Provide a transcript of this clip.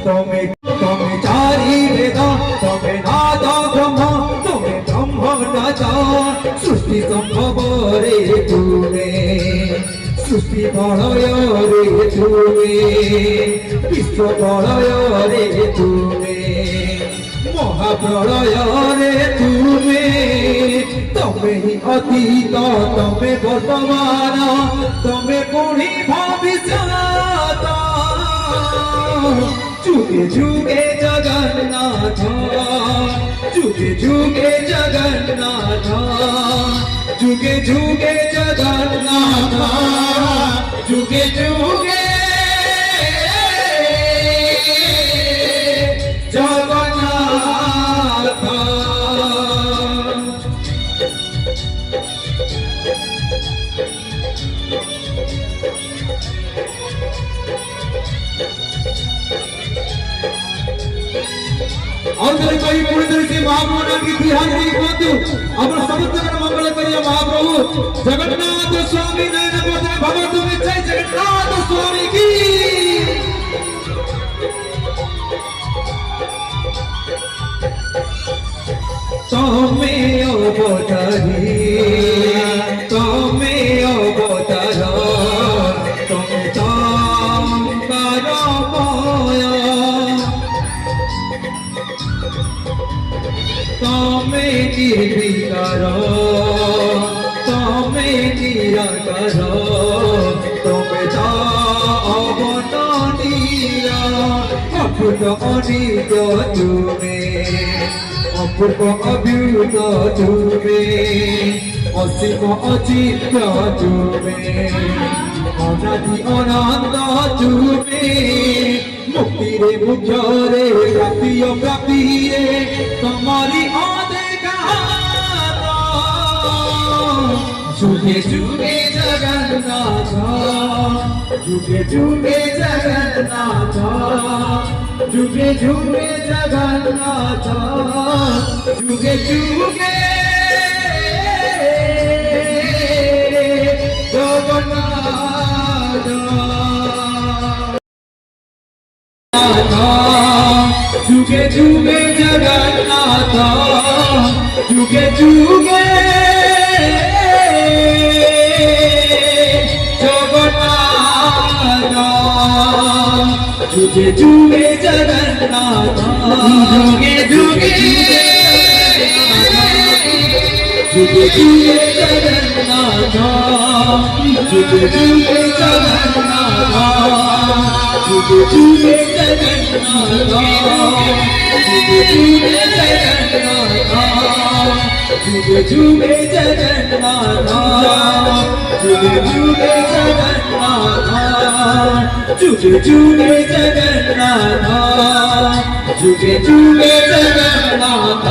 তুমি তুমি চারি বেদ তুমি নাদ ব্রহ্ম তুমি ব্রহ্ম নাচ সৃষ্টি সম্ভব রে তুমি সৃষ্টি প্রলয় রে তুমি বিশ্ব প্রলয় রে তুমি মহাপ্রলয় রে তুমি তুমি অতীত তুমি বর্তমান তুমি পুরি ভবিষ্যৎ যুগে যুগে জগন্নাথ যুগে যুগে জগন্নাথ যুগে যুগে জগন্নাথ যুগে যুগে জগন্নাথ और कोई पूरी तरह से महाप्रभु की बिहार नहीं बंधु अपना समुद्र मंगल करिए महाप्रभु जगन्नाथ स्वामी नयन पत्र भगवत में जय जगन्नाथ स्वामी की तोमे अवतारी तोमे अवतार तोमे शंकरमय तोमे निर्विकार तोमे निराकार तोमे अवतारीरा अपूर्व अनित तुमे अपूर्व अभ्युत तुमे असीम अचिन्त्य तुमे अनादि अनंत तुमे मुक्ति रे मुख्य रे प्राप्ति अप्राप्ति रे तुम्हारी जुगे जुगे जगन्नाथ जुगे जुगे जगन्नाथ जुगे जुगे जगन्नाथ जुगे जुगे जगन्नाथ जुगे जुगे जगन्नाथ जुगे जुगे जुगे जुगे जगन्नाथ जुगे जुगे जुगे जुगे जगन्नाथ जुगे जुगे जगन्नाथ जुगे जुगे जगन्नाथ जुगे जुगे जगन्नाथ जुगे जुगे जगन्नाथ जुगे जुगे जगन्नाथ जुगे जुगे जगन्नाथ जुगे जुगे जगन्नाथ।